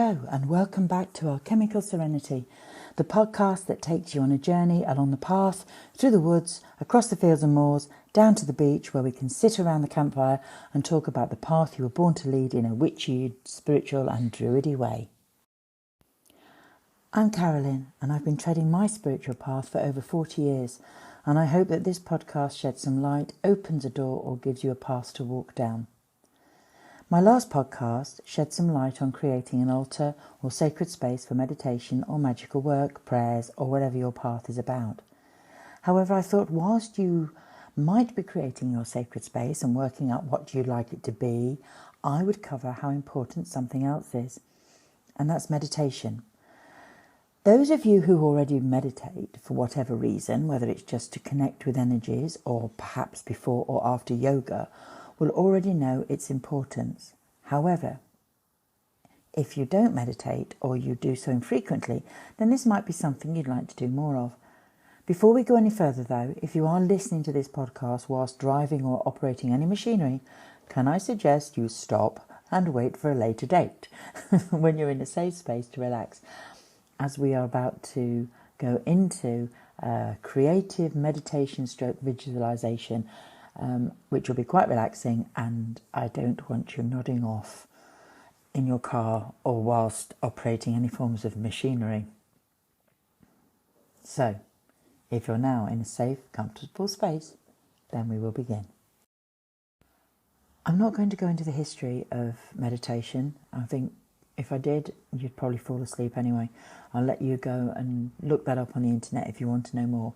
Hello and welcome back to Alchemical Serenity, the podcast that takes you on a journey along the path, through the woods, across the fields and moors, down to the beach where we can sit around the campfire and talk about the path you were born to lead in a witchy, spiritual and druidy way. I'm Carolyn and I've been treading my spiritual path for over 40 years, and I hope that this podcast sheds some light, opens a door or gives you a path to walk down. My last podcast shed some light on creating an altar or sacred space for meditation or magical work, prayers, or whatever your path is about. However, I thought whilst you might be creating your sacred space and working out what you'd like it to be, I would cover how important something else is, and that's meditation. Those of you who already meditate for whatever reason, whether it's just to connect with energies or perhaps before or after yoga, will already know its importance. However, if you don't meditate or you do so infrequently, then this might be something you'd like to do more of. Before we go any further though, if you are listening to this podcast whilst driving or operating any machinery, can I suggest you stop and wait for a later date when you're in a safe space to relax, as we are about to go into creative meditation stroke visualization, which will be quite relaxing, and I don't want you nodding off in your car or whilst operating any forms of machinery. So, if you're now in a safe, comfortable space, then we will begin. I'm not going to go into the history of meditation. I think if I did, you'd probably fall asleep anyway. I'll let you go and look that up on the internet if you want to know more.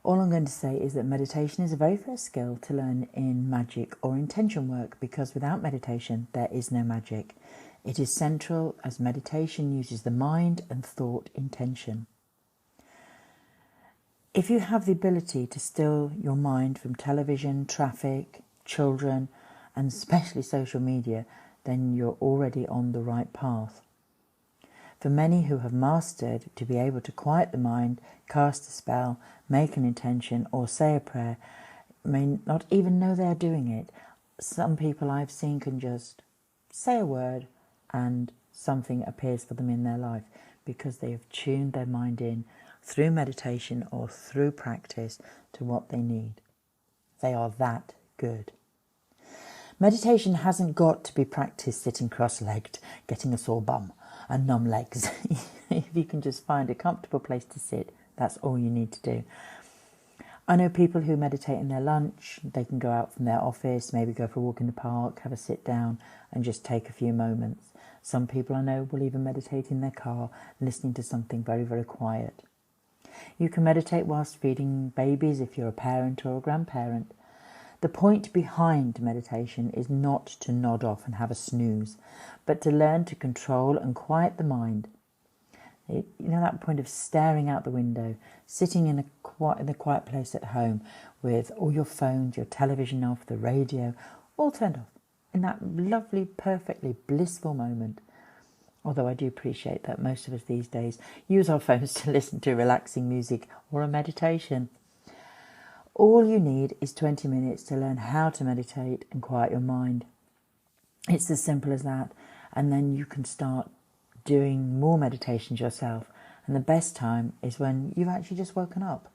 All I'm going to say is that meditation is the very first skill to learn in magic or intention work, because without meditation there is no magic. It is central as meditation uses the mind and thought intention. If you have the ability to still your mind from television, traffic, children and especially social media, then you're already on the right path. For many who have mastered to be able to quiet the mind, cast a spell, make an intention or say a prayer, may not even know they're doing it. Some people I've seen can just say a word and something appears for them in their life because they have tuned their mind in through meditation or through practice to what they need. They are that good. Meditation hasn't got to be practiced sitting cross-legged, getting a sore bum and numb legs. If you can just find a comfortable place to sit, that's all you need to do. I know people who meditate in their lunch. They can go out from their office, maybe go for a walk in the park, have a sit down and just take a few moments. Some people I know will even meditate in their car, listening to something very, very quiet. You can meditate whilst feeding babies if you're a parent or a grandparent. The point behind meditation is not to nod off and have a snooze, but to learn to control and quiet the mind. You know, that point of staring out the window, sitting in a quiet place at home with all your phones, your television off, the radio, all turned off, in that lovely, perfectly blissful moment. Although I do appreciate that most of us these days use our phones to listen to relaxing music or a meditation. All you need is 20 minutes to learn how to meditate and quiet your mind. It's as simple as that. And then you can start doing more meditations yourself. And the best time is when you've actually just woken up.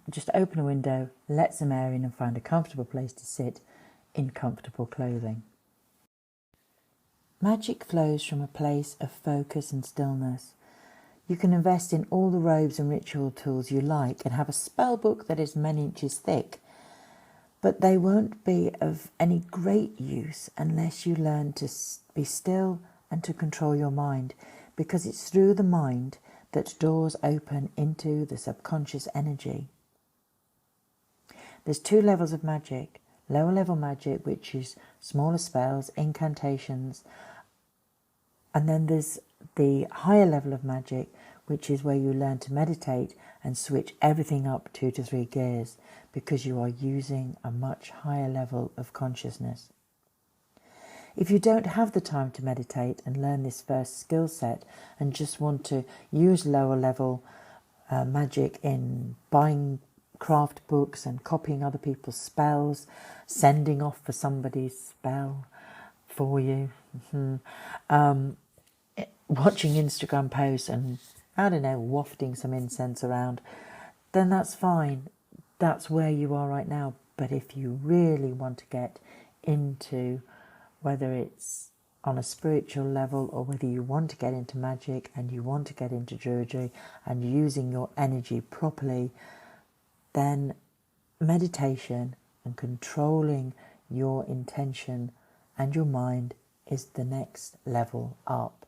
Just open a window, let some air in and find a comfortable place to sit in comfortable clothing. Magic flows from a place of focus and stillness. You can invest in all the robes and ritual tools you like and have a spell book that is many inches thick, but they won't be of any great use unless you learn to be still and to control your mind, because it's through the mind that doors open into the subconscious energy. There's 2 levels of magic. Lower level magic, which is smaller spells, incantations, and then there's the higher level of magic, which is where you learn to meditate and switch everything up 2 to 3 gears, because you are using a much higher level of consciousness. If you don't have the time to meditate and learn this first skill set and just want to use lower level magic in buying craft books and copying other people's spells, sending off for somebody's spell for you, watching Instagram posts and, I don't know, wafting some incense around, then that's fine. That's where you are right now. But if you really want to get into, whether it's on a spiritual level or whether you want to get into magic and you want to get into druidry and using your energy properly, then meditation and controlling your intention and your mind is the next level up.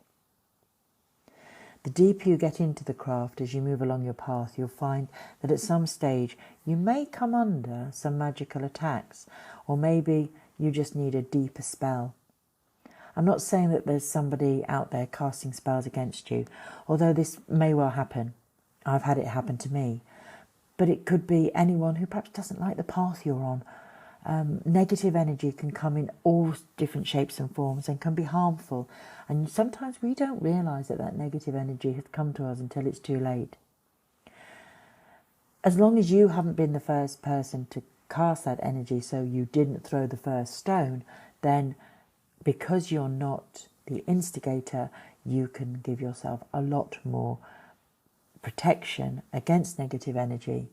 The deeper you get into the craft as you move along your path, you'll find that at some stage you may come under some magical attacks, or maybe you just need a deeper spell. I'm not saying that there's somebody out there casting spells against you, although this may well happen. I've had it happen to me. But it could be anyone who perhaps doesn't like the path you're on. Negative energy can come in all different shapes and forms and can be harmful. And sometimes we don't realise that that negative energy has come to us until it's too late. As long as you haven't been the first person to cast that energy, so you didn't throw the first stone, then because you're not the instigator, you can give yourself a lot more protection against negative energy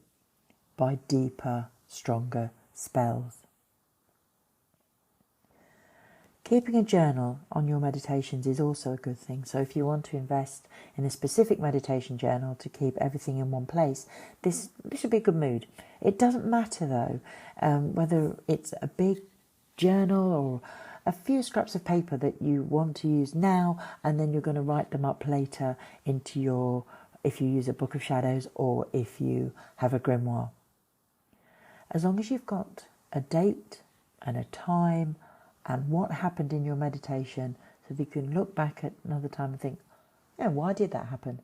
by deeper, stronger spells. Keeping a journal on your meditations is also a good thing. So if you want to invest in a specific meditation journal to keep everything in one place, this would be a good mood. It doesn't matter though whether it's a big journal or a few scraps of paper that you want to use now and then you're going to write them up later into your, if you use a book of shadows or if you have a grimoire. As long as you've got a date and a time and what happened in your meditation, so that you can look back at another time and think, yeah, why did that happen?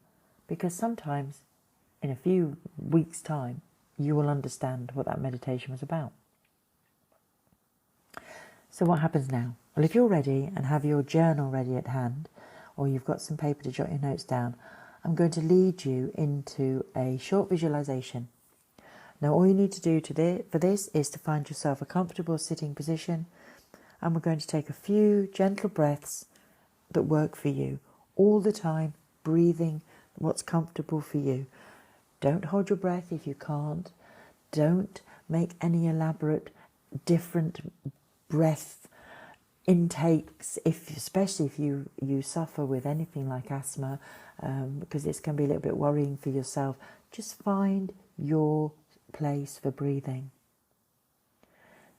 Because sometimes in a few weeks' time, you will understand what that meditation was about. So what happens now? Well, if you're ready and have your journal ready at hand, or you've got some paper to jot your notes down, I'm going to lead you into a short visualization. Now, all you need to do for this is to find yourself a comfortable sitting position, and we're going to take a few gentle breaths that work for you all the time, breathing what's comfortable for you. Don't hold your breath if you can't. Don't make any elaborate, different breath intakes, especially if you suffer with anything like asthma, because this can be a little bit worrying for yourself. Just find your place for breathing.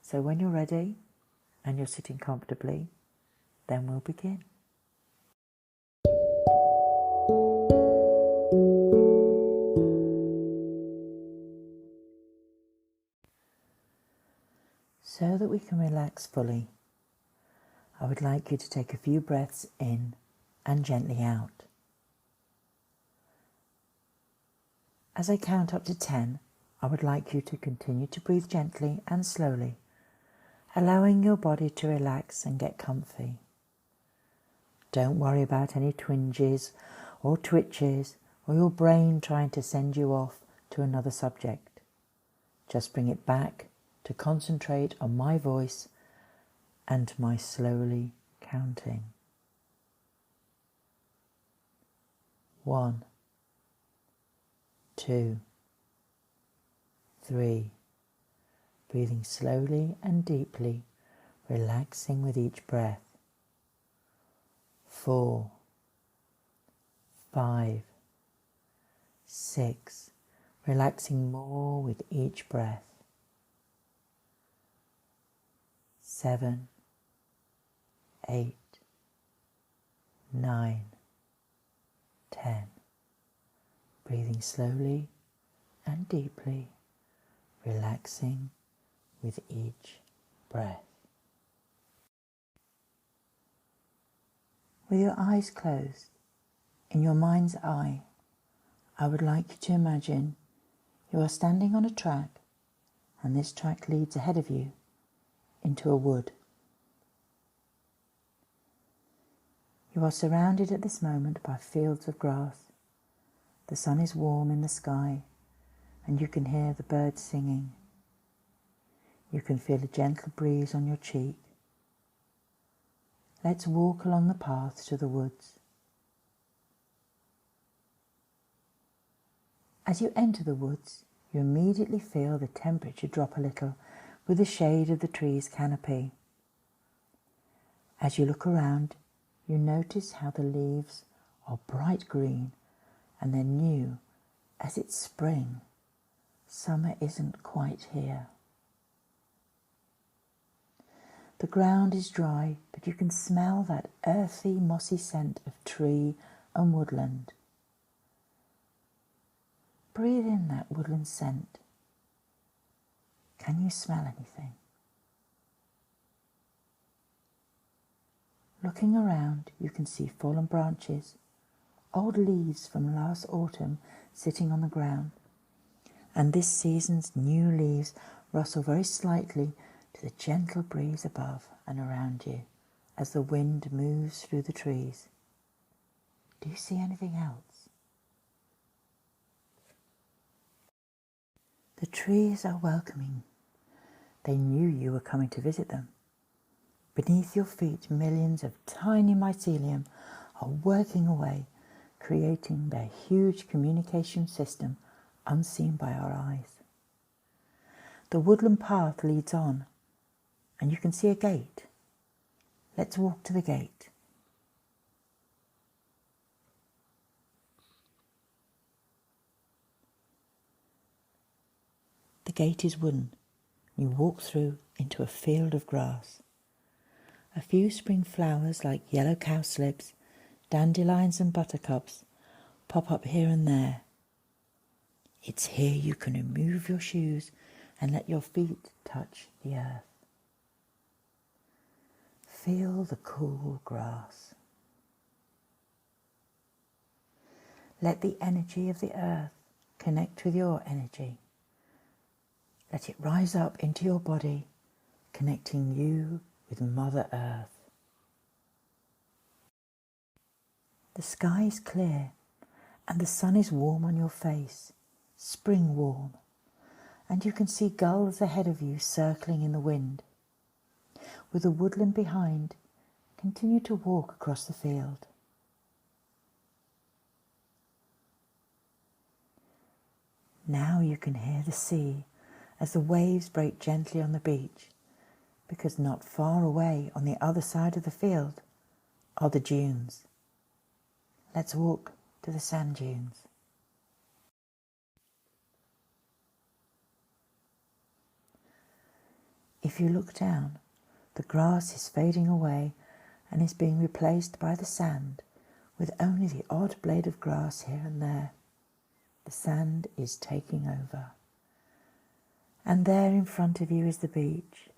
So when you're ready and you're sitting comfortably, then we'll begin. So that we can relax fully, I would like you to take a few breaths in and gently out. As I count up to 10, I would like you to continue to breathe gently and slowly, allowing your body to relax and get comfy. Don't worry about any twinges or twitches or your brain trying to send you off to another subject. Just bring it back to concentrate on my voice and my slowly counting. 1, 2, 3. Breathing slowly and deeply, relaxing with each breath. 4, 5, 6. Relaxing more with each breath. 7, 8, 9, 10. Breathing slowly and deeply, relaxing with each breath. With your eyes closed, in your mind's eye, I would like you to imagine you are standing on a track and this track leads ahead of you into a wood. You are surrounded at this moment by fields of grass. The sun is warm in the sky and you can hear the birds singing. You can feel a gentle breeze on your cheek. Let's walk along the path to the woods. As you enter the woods, you immediately feel the temperature drop a little with the shade of the tree's canopy. As you look around, you notice how the leaves are bright green and they're new as it's spring. Summer isn't quite here. The ground is dry, but you can smell that earthy, mossy scent of tree and woodland. Breathe in that woodland scent. Can you smell anything? Looking around, you can see fallen branches, old leaves from last autumn sitting on the ground, and this season's new leaves rustle very slightly to the gentle breeze above and around you as the wind moves through the trees. Do you see anything else? The trees are welcoming. They knew you were coming to visit them. Beneath your feet, millions of tiny mycelium are working away, creating their huge communication system unseen by our eyes. The woodland path leads on, and you can see a gate. Let's walk to the gate. The gate is wooden. You walk through into a field of grass. A few spring flowers like yellow cowslips, dandelions and buttercups pop up here and there. It's here you can remove your shoes and let your feet touch the earth. Feel the cool grass. Let the energy of the earth connect with your energy. Let it rise up into your body, connecting you with Mother Earth. The sky is clear and the sun is warm on your face, spring warm, and you can see gulls ahead of you circling in the wind. With the woodland behind, continue to walk across the field. Now you can hear the sea as the waves break gently on the beach, because not far away on the other side of the field are the dunes. Let's walk to the sand dunes. If you look down, the grass is fading away and is being replaced by the sand, with only the odd blade of grass here and there. The sand is taking over. And there in front of you is the beach,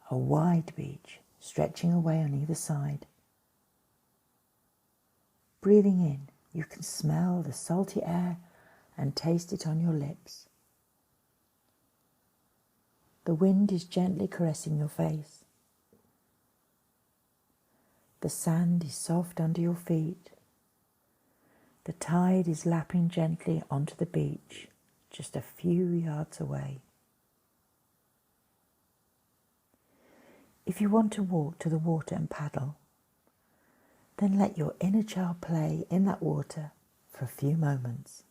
a wide beach stretching away on either side. Breathing in, you can smell the salty air and taste it on your lips. The wind is gently caressing your face. The sand is soft under your feet. The tide is lapping gently onto the beach, just a few yards away. If you want to walk to the water and paddle, then let your inner child play in that water for a few moments.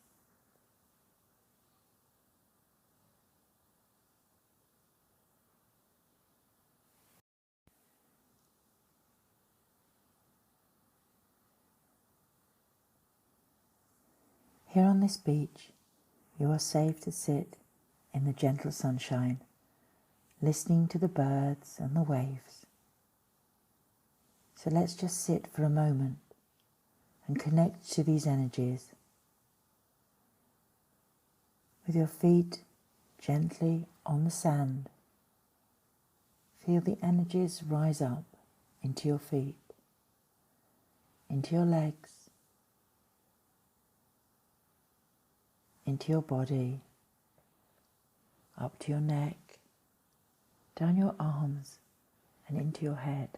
Here on this beach, you are safe to sit in the gentle sunshine, listening to the birds and the waves. So let's just sit for a moment and connect to these energies. With your feet gently on the sand, feel the energies rise up into your feet, into your legs, into your body, up to your neck, down your arms and into your head,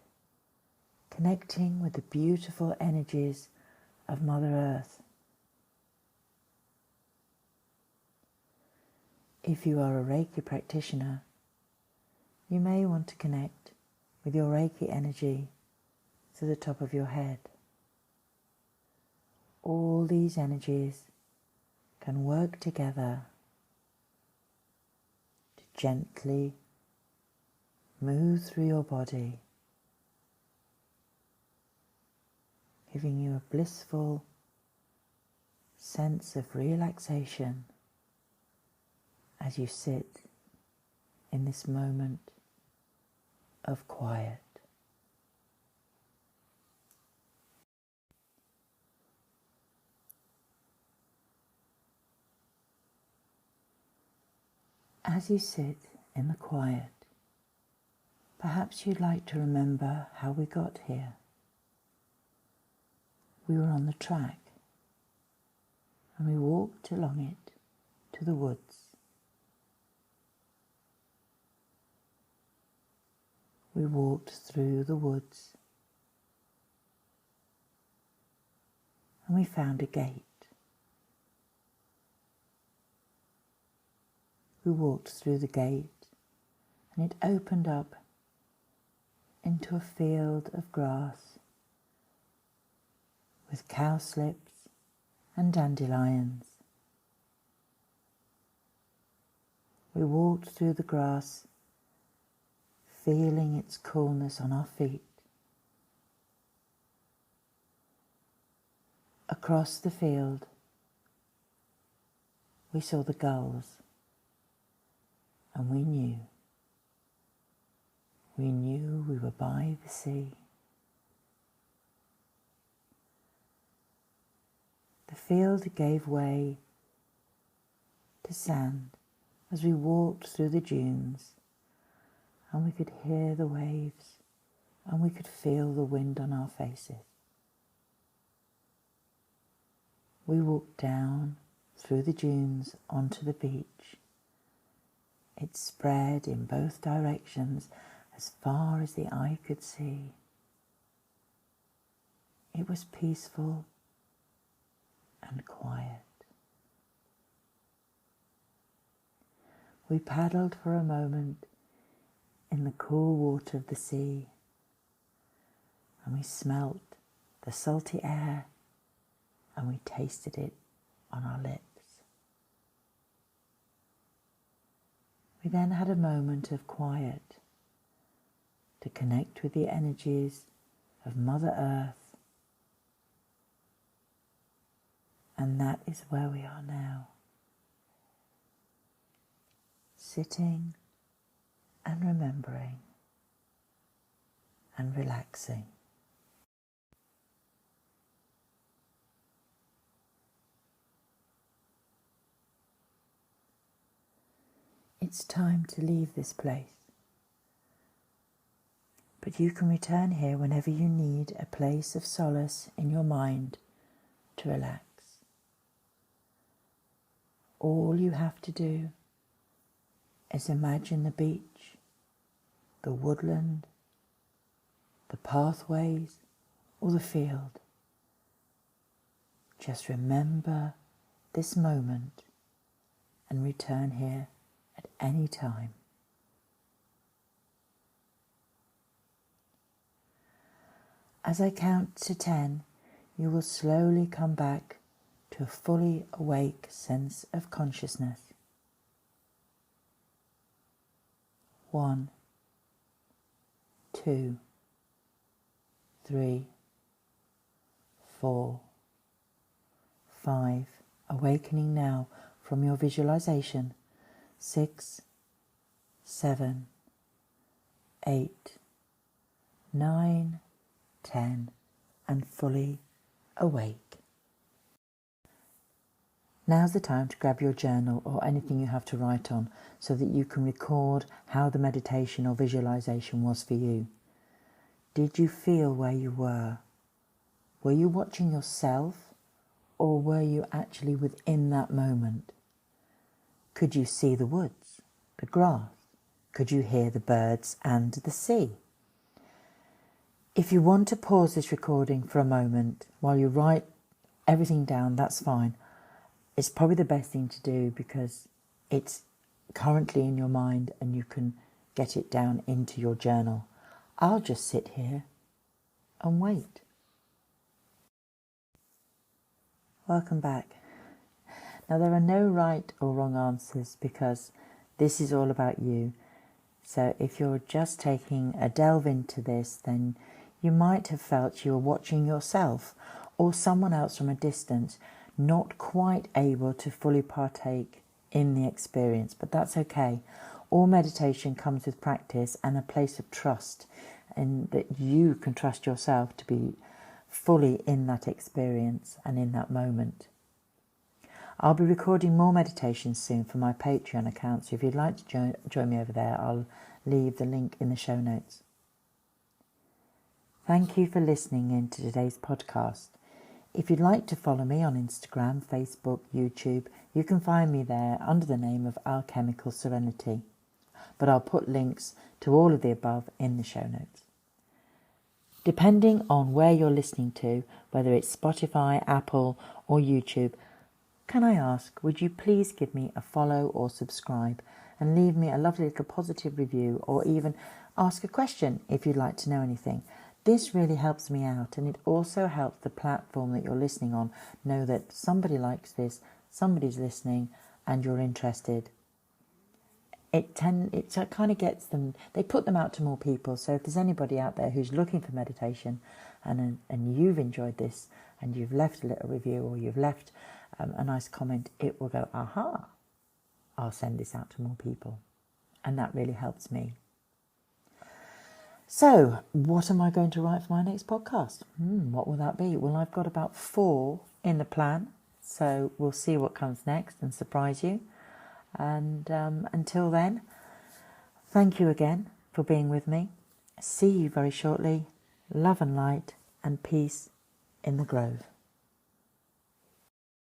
connecting with the beautiful energies of Mother Earth. If you are a Reiki practitioner, you may want to connect with your Reiki energy to the top of your head. All these energies can work together to gently move through your body, giving you a blissful sense of relaxation as you sit in this moment of quiet. As you sit in the quiet, perhaps you'd like to remember how we got here. We were on the track and we walked along it to the woods. We walked through the woods and we found a gate. We walked through the gate and it opened up into a field of grass with cowslips and dandelions. We walked through the grass, feeling its coolness on our feet. Across the field, we saw the gulls, and we knew we were by the sea. The field gave way to sand as we walked through the dunes, and we could hear the waves and we could feel the wind on our faces. We walked down through the dunes onto the beach. It spread in both directions as far as the eye could see. It was peaceful and quiet. We paddled for a moment in the cool water of the sea, and we smelt the salty air and we tasted it on our lips. We then had a moment of quiet to connect with the energies of Mother Earth, and that is where we are now, sitting and remembering and relaxing. It's time to leave this place, but you can return here whenever you need a place of solace in your mind to relax. All you have to do is imagine the beach, the woodland, the pathways, or the field. Just remember this moment and return here at any time. As I count to 10, you will slowly come back to a fully awake sense of consciousness. 1, 2, 3, 4, 5, awakening now from your visualization. 6, 7, 8, 9, 10, and fully awake. Now's the time to grab your journal or anything you have to write on so that you can record how the meditation or visualization was for you. Did you feel where you were? Were you watching yourself, or were you actually within that moment? Could you see the woods, the grass? Could you hear the birds and the sea? If you want to pause this recording for a moment while you write everything down, that's fine. It's probably the best thing to do because it's currently in your mind and you can get it down into your journal. I'll just sit here and wait. Welcome back. Now, there are no right or wrong answers because this is all about you. So if you're just taking a delve into this, then you might have felt you were watching yourself or someone else from a distance, not quite able to fully partake in the experience, but that's okay. All meditation comes with practice and a place of trust, and that you can trust yourself to be fully in that experience and in that moment. I'll be recording more meditations soon for my Patreon account, so if you'd like to join me over there, I'll leave the link in the show notes. Thank you for listening in to today's podcast. If you'd like to follow me on Instagram, Facebook, YouTube, you can find me there under the name of Alchemical Serenity. But I'll put links to all of the above in the show notes. Depending on where you're listening to, whether it's Spotify, Apple or YouTube, can I ask, would you please give me a follow or subscribe and leave me a lovely little positive review, or even ask a question if you'd like to know anything. This really helps me out, and it also helps the platform that you're listening on know that somebody likes this, somebody's listening, and you're interested. It kind of gets them, they put them out to more people. So if there's anybody out there who's looking for meditation and you've enjoyed this and you've left a little review or you've left a nice comment, it will go, aha, I'll send this out to more people. And that really helps me. So what am I going to write for my next podcast? What will that be? Well, I've got about 4 in the plan. So we'll see what comes next and surprise you. And until then, thank you again for being with me. See you very shortly. Love and light and peace in the grove.